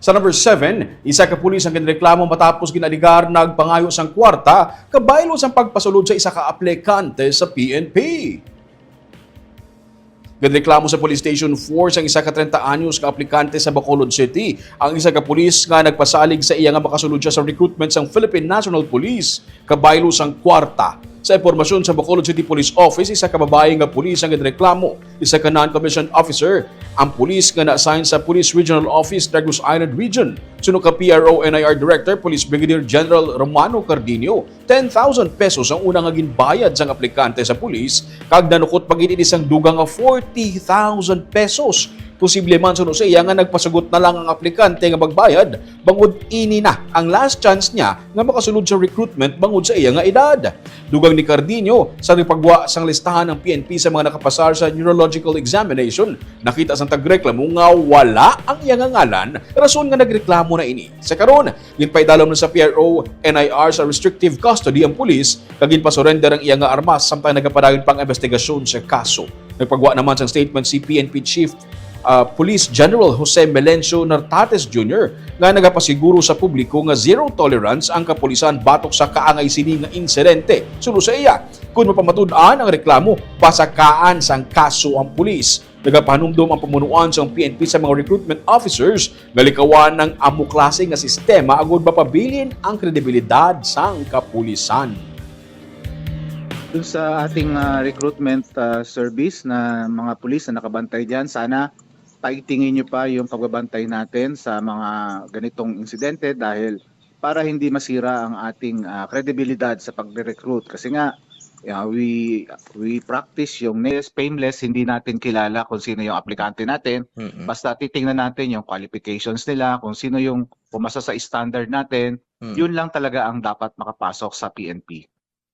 Sa number 7, isa ka pulis ang ginreklamo matapos ginaligar nagpangayo sang kwarta kabaylo sang pagpasulod sa isa ka aplikante sa PNP. Ginreklamo sa Police Station 4 sang isa ka 30 anyos ka aplikante sa Bacolod City. Ang isa ka pulis nga nagpasalig sa iya nga makasulod siya sa recruitment sang Philippine National Police kabaylo sang kwarta. Sa impormasyon sa Bacolod City Police Office, isa ka babae nga pulis ang ginreklamo, isa ka non-commissioned officer, ang pulis nga na-assign sa Police Regional Office, Negros Island Region. Sunod ka PRO-NIR Director, Police Brigadier General Romano Cardinio, 10,000 pesos ang unang aging bayad sang aplikante sa pulis, kag nanukot pag-init isang dugang nga 40,000 pesos. Posible man suno sa iya nga nagpasugot na lang ang aplikante nga magbayad, bangod ini na ang last chance niya nga makasulod sa recruitment bangod sa iya nga edad. Dugang ni Cardinio, sa nagpagwa sang listahan ng PNP sa mga nakapasar sa neurological examination, nakita sang tagreklamo nga wala ang iya nga ngalan, rason nga nagreklamo na ini. Sa karon, ginpaidalom na sa PRO-NIR sa restrictive custody ang pulis, kag ginpasurrender ang iya nga armas samtang nagapadagin pang investigasyon sa kaso. Nagpagwa naman sang statement si PNP Chief Police General Jose Melencio Nartates Jr. nga nagapasiguro sa publiko nga zero tolerance ang kapulisan batok sa kaangay sini nga insidente. Suno sa iya, kung mapamatud-an ang reklamo, pasakaan sang kaso ang pulis. Nagapanumdum ang pamunuan sa PNP sa mga recruitment officers nga likawan ng amo klase nga sistema agud mapabilin ang kredibilidad sang kapulisan. Dun sa ating recruitment service na mga pulis na nakabantay dyan, sana paigtingin nyo pa yung pagbabantay natin sa mga ganitong insidente dahil para hindi masira ang ating kredibilidad sa pagre-recruit. Kasi nga, we practice yung painless, hindi natin kilala kung sino yung aplikante natin. Basta titingnan natin yung qualifications nila, kung sino yung pumasa sa standard natin. Yun lang talaga ang dapat makapasok sa PNP.